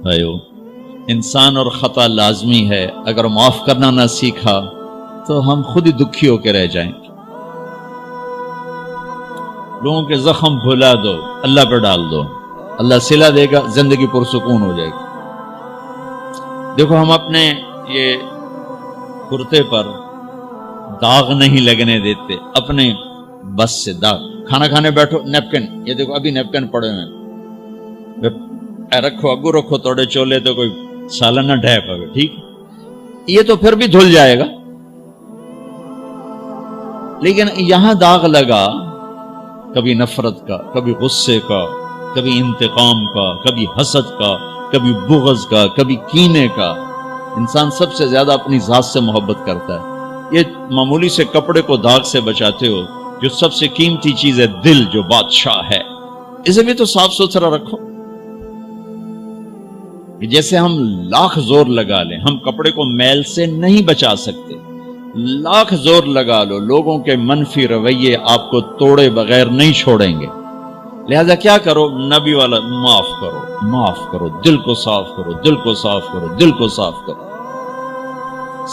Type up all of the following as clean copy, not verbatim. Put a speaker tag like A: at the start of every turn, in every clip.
A: بھائیو انسان اور خطا لازمی ہے، اگر معاف کرنا نہ سیکھا تو ہم خود ہی دکھی ہو کے رہ جائیں گے۔ لوگوں کے زخم بھلا دو، اللہ پہ ڈال دو، اللہ صلہ دے گا، زندگی پرسکون ہو جائے گی۔ دیکھو ہم اپنے یہ کرتے پر داغ نہیں لگنے دیتے، اپنے بس سے داغ۔ کھانا کھانے بیٹھو، نیپکن، یہ دیکھو ابھی نیپکن پڑے ہوئے، رکھو اگو رکھو توڑے چولے تو کوئی سالن نہ ڈھے پاوے، ٹھیک، یہ تو پھر بھی دھل جائے گا، لیکن یہاں داغ لگا کبھی نفرت کا، کبھی غصے کا، کبھی انتقام کا، کبھی حسد کا، کبھی بغض کا، کبھی کینے کا۔ انسان سب سے زیادہ اپنی ذات سے محبت کرتا ہے۔ یہ معمولی سے کپڑے کو داغ سے بچاتے ہو، جو سب سے قیمتی چیز ہے دل، جو بادشاہ ہے، اسے بھی تو صاف ستھرا رکھو۔ جیسے ہم لاکھ زور لگا لیں، ہم کپڑے کو میل سے نہیں بچا سکتے، لاکھ زور لگا لو، لوگوں کے منفی رویے آپ کو توڑے بغیر نہیں چھوڑیں گے۔ لہذا کیا کرو؟ نبی والا معاف کرو، معاف کرو، دل کو صاف کرو، دل کو صاف کرو، دل کو صاف کرو،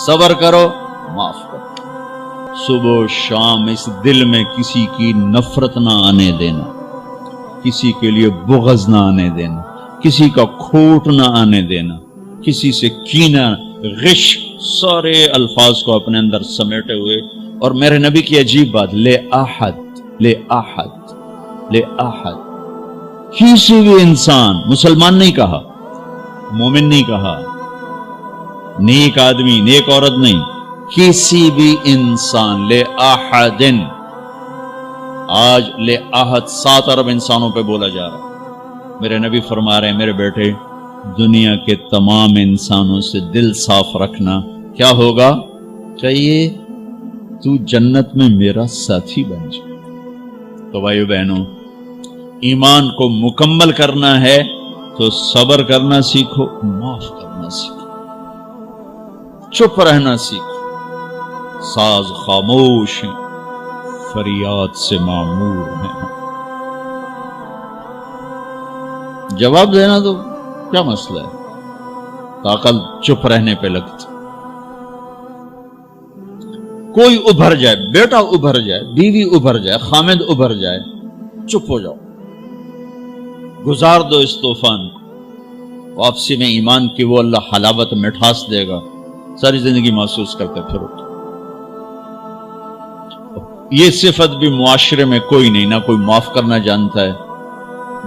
A: صبر کرو، معاف کرو۔ صبح و شام اس دل میں کسی کی نفرت نہ آنے دینا، کسی کے لیے بغض نہ آنے دینا، کسی کا کھوٹ نہ آنے دینا، کسی سے کینہ، غش، سارے الفاظ کو اپنے اندر سمیٹے ہوئے۔ اور میرے نبی کی عجیب بات، لے احد، لے احد، لے احد، کسی بھی انسان، مسلمان نہیں کہا، مومن نہیں کہا، نیک آدمی، نیک عورت نہیں، کسی بھی انسان، لے احدن۔ آج لے احد 7 ارب انسانوں پہ بولا جا رہا ہے۔ میرے نبی فرما رہے ہیں، میرے بیٹے، دنیا کے تمام انسانوں سے دل صاف رکھنا، کیا ہوگا؟ چاہیے تو جنت میں میرا ساتھی بن جائے۔ تو بھائیو بہنوں، ایمان کو مکمل کرنا ہے تو صبر کرنا سیکھو، معاف کرنا سیکھو، چپ رہنا سیکھو۔ ساز خاموش ہیں، فریاد سے معمور ہیں۔ جواب دینا تو کیا مسئلہ ہے، عقل چپ رہنے پہ لگتی۔ کوئی ابھر جائے، بیٹا ابھر جائے، بیوی ابھر جائے، خامد ابھر جائے، چپ ہو جاؤ، گزار دو اس طوفان کو۔ واپسی میں ایمان کی وہ اللہ حلاوت مٹھاس دے گا، ساری زندگی محسوس کرتے پھرو۔ یہ صفت بھی معاشرے میں کوئی نہیں، نہ کوئی معاف کرنا جانتا ہے،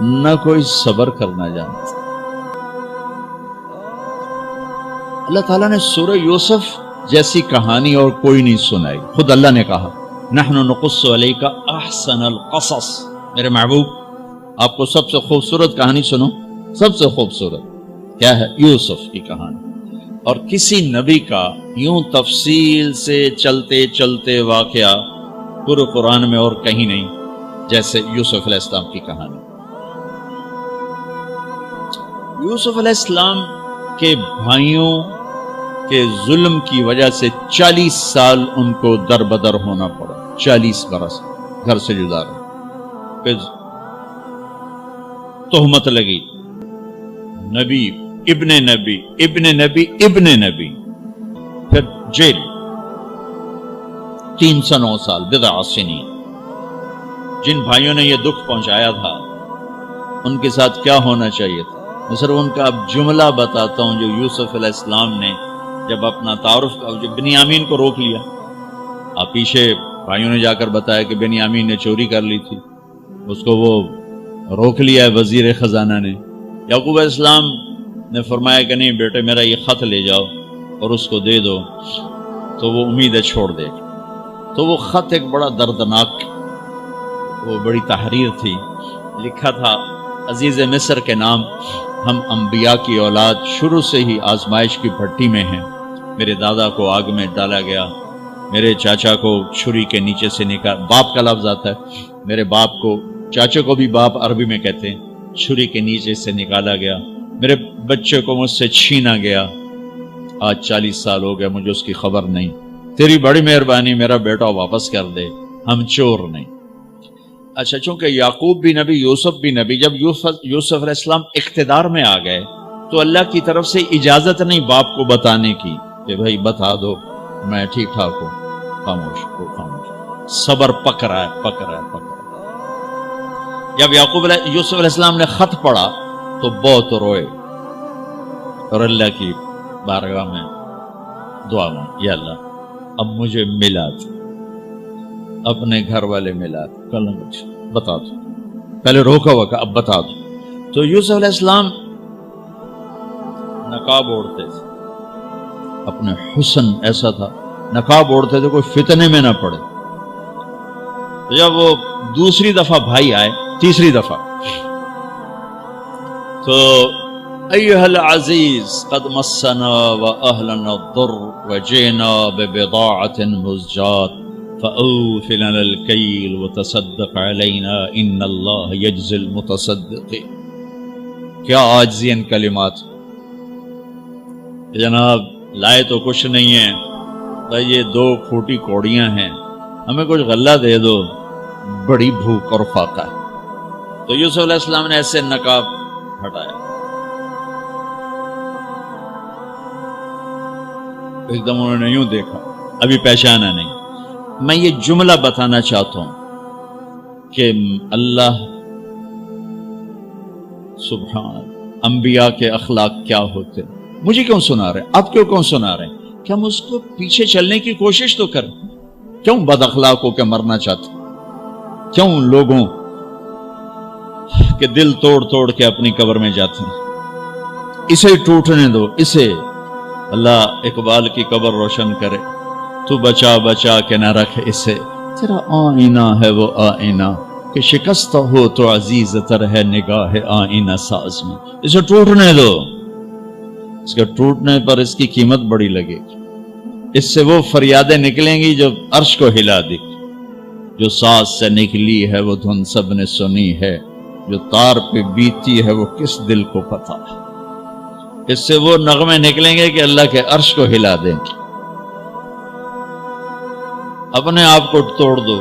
A: نہ کوئی صبر کرنا جانتا ہے۔ اللہ تعالیٰ نے سورہ یوسف جیسی کہانی اور کوئی نہیں سنائی۔ خود اللہ نے کہا، نحن نقص علیک احسن القصص، میرے محبوب آپ کو سب سے خوبصورت کہانی سنو، سب سے خوبصورت کیا ہے؟ یوسف کی کہانی۔ اور کسی نبی کا یوں تفصیل سے چلتے چلتے واقعہ پورے قرآن میں اور کہیں نہیں جیسے یوسف علیہ السلام کی کہانی۔ یوسف علیہ السلام کے بھائیوں کے ظلم کی وجہ سے 40 سال ان کو در بدر ہونا پڑا، 40 برس گھر سے جدا رہے، پھر تہمت لگی، نبی ابن نبی ابن نبی ابن نبی، پھر جیل 309 سال، بضع سنین۔ جن بھائیوں نے یہ دکھ پہنچایا تھا ان کے ساتھ کیا ہونا چاہیے تھا؟ میں صرف ان کا اب جملہ بتاتا ہوں جو یوسف علیہ السلام نے جب اپنا تعارف کا، جب بنیامین کو روک لیا، آپ پیچھے بھائیوں نے جا کر بتایا کہ بنیامین نے چوری کر لی تھی، اس کو وہ روک لیا ہے وزیر خزانہ نے۔ یعقوب علیہ السلام نے فرمایا کہ نہیں بیٹے، میرا یہ خط لے جاؤ اور اس کو دے دو تو وہ امید ہے چھوڑ دے گا۔ تو وہ خط ایک بڑا دردناک، وہ بڑی تحریر تھی، لکھا تھا عزیز مصر کے نام، ہم انبیاء کی اولاد شروع سے ہی آزمائش کی بھٹی میں ہیں۔ میرے دادا کو آگ میں ڈالا گیا، میرے چاچا کو چھری کے نیچے سے نکال، باپ کا لفظ آتا ہے، میرے باپ کو، چاچے کو بھی باپ عربی میں کہتے ہیں، چھری کے نیچے سے نکالا گیا، میرے بچے کو مجھ سے چھینا گیا، آج 40 سال ہو گیا، مجھے اس کی خبر نہیں، تیری بڑی مہربانی میرا بیٹا واپس کر دے، ہم چور نہیں۔ اچھا، چونکہ یعقوب بھی نبی، یوسف بھی نبی، جب یوسف علیہ السلام اقتدار میں آ گئے تو اللہ کی طرف سے اجازت نہیں باپ کو بتانے کی کہ بھائی بتا دو میں ٹھیک ٹھاک ہوں. خاموش ہو خاموش. صبر پک رہا ہے پک رہا ہے پک رہا ہے. جب یوسف علیہ السلام نے خط پڑھا تو بہت روئے اور اللہ کی بارگاہ میں دعا مانگی, یا اللہ اب مجھے ملا دو, اپنے گھر والے ملا دو, کل مجھے بتا دو. پہلے روکا ہوا کہ اب بتا دو. تو یوسف علیہ السلام نقاب اوڑھتے تھے, اپنے حسن ایسا تھا, نقاب اوڑھتے تھے کوئی فتنے میں نہ پڑے. جب وہ دوسری دفعہ بھائی آئے, تیسری دفعہ, تو ایھا العزیز قد مسنا واہلنا الضر وجئنا ببضاعۃ مزجاۃ فأوف لنا الکیل وتصدق علینا ان اللہ یجزی المتصدقین. کیا عاجزی ان کلمات. جناب لائے تو کچھ نہیں ہے, یہ 2 کھوٹی کوڑیاں ہیں, ہمیں کچھ غلہ دے دو, بڑی بھوک اور فاقہ ہے. تو یوسف علیہ السلام نے ایسے نقاب ہٹایا, ایک دم انہوں نے یوں دیکھا, ابھی پہچانا نہیں. میں یہ جملہ بتانا چاہتا ہوں کہ اللہ سبحان انبیاء کے اخلاق کیا ہوتے. مجھے کیوں سنا رہے, آپ کیوں سنا رہے ہیں؟ کہ ہم اس کو پیچھے چلنے کی کوشش تو کریں. کیوں بد اخلاق ہو کے مرنا چاہتے, کیوں لوگوں کے دل توڑ توڑ کے اپنی قبر میں جاتے ہیں. اسے ٹوٹنے دو, اسے اللہ اقبال کی قبر روشن کرے. تو بچا بچا کے نہ رکھ اسے, تیرا آئینہ ہے وہ آئینہ کہ شکستہ ہو تو عزیز تر ہے نگاہ آئینہ ساز میں. اسے ٹوٹنے دو, اس کے ٹوٹنے پر اس کی قیمت بڑی لگے گی. اس سے وہ فریادیں نکلیں گی جو عرش کو ہلا دے گی. جو ساز سے نکلی ہے وہ دھن سب نے سنی ہے, جو تار پہ بیتی ہے وہ کس دل کو پتہ ہے. اس سے وہ نغمے نکلیں گے کہ اللہ کے عرش کو ہلا دیں گے. اپنے آپ کو توڑ دو,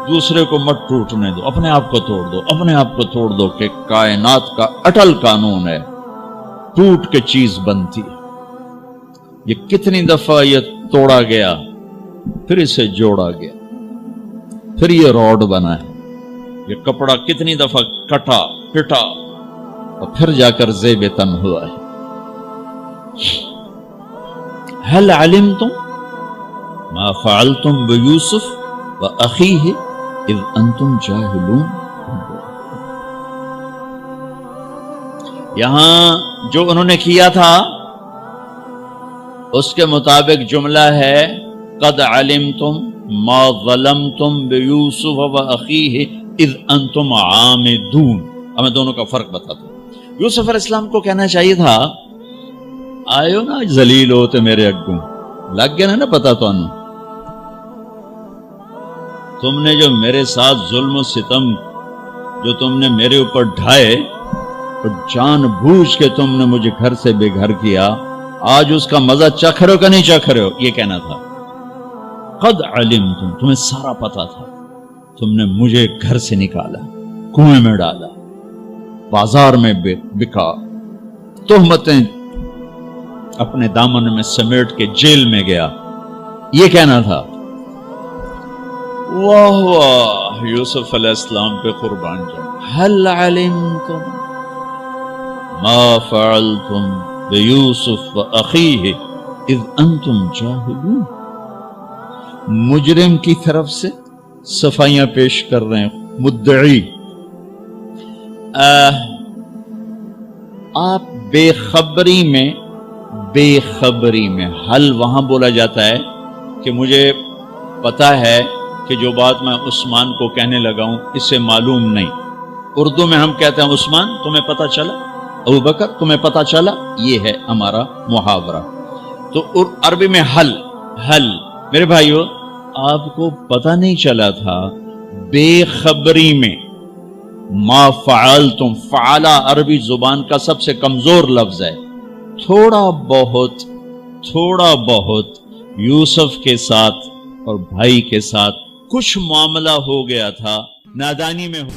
A: دوسرے کو مت ٹوٹنے دو. اپنے آپ کو توڑ دو, اپنے آپ کو توڑ دو کہ کائنات کا اٹل قانون ہے, ٹوٹ کے چیز بنتی. یہ کتنی دفعہ یہ توڑا گیا, پھر اسے جوڑا گیا, پھر یہ روڈ بنا ہے. یہ کپڑا کتنی دفعہ کٹا پٹا اور پھر جا کر زیب تن ہوا ہے. هل علمتم ما فعلتم بیوسف واخیہ اذ انتم جاہلون. یہاں جو انہوں نے کیا تھا اس کے مطابق جملہ ہے قد علمتم ما ظلمتم بیوسف واخیہ اذ انتم عامدون. اب میں دونوں کا فرق بتاتا ہوں. یوسف علیہ السلام کو کہنا چاہیے تھا آئیو نا ذلیل ہوتے میرے اگوں, لگ گیا نا پتا تو انہوں. تم نے جو میرے ساتھ ظلم و ستم جو تم نے میرے اوپر ڈھائے اور جان بوجھ کے تم نے مجھے گھر سے بے گھر کیا, آج اس کا مزہ چکھ رہے ہو کہ نہیں چکھ رہے ہو. یہ کہنا تھا قد علمتم, تمہیں سارا پتا تھا. تم نے مجھے گھر سے نکالا, کنویں میں ڈالا, بازار میں بکا, تہمتیں اپنے دامن میں سمیٹ کے جیل میں گیا. یہ کہنا تھا. واہ واہ, یوسف علیہ السلام پہ قربان جاؤ. هل علمتم ما فعلتم بیوسف واخیہ اذ انتم جاہلون. مجرم کی طرف سے صفائیاں پیش کر رہے ہیں مدعی. آپ بے خبری میں حل وہاں بولا جاتا ہے کہ مجھے پتا ہے کہ جو بات میں عثمان کو کہنے لگا ہوں اسے معلوم نہیں. اردو میں ہم کہتے ہیں عثمان تمہیں پتا چلا, ابو بکر تمہیں پتا چلا. یہ ہے ہمارا محاورہ. تو عربی میں حل. میرے بھائیو آپ کو پتا نہیں چلا تھا بے خبری میں. ما فعلتم, فعلا عربی زبان کا سب سے کمزور لفظ ہے. تھوڑا بہت یوسف کے ساتھ اور بھائی کے ساتھ کچھ معاملہ ہو گیا تھا, نادانی میں ہو.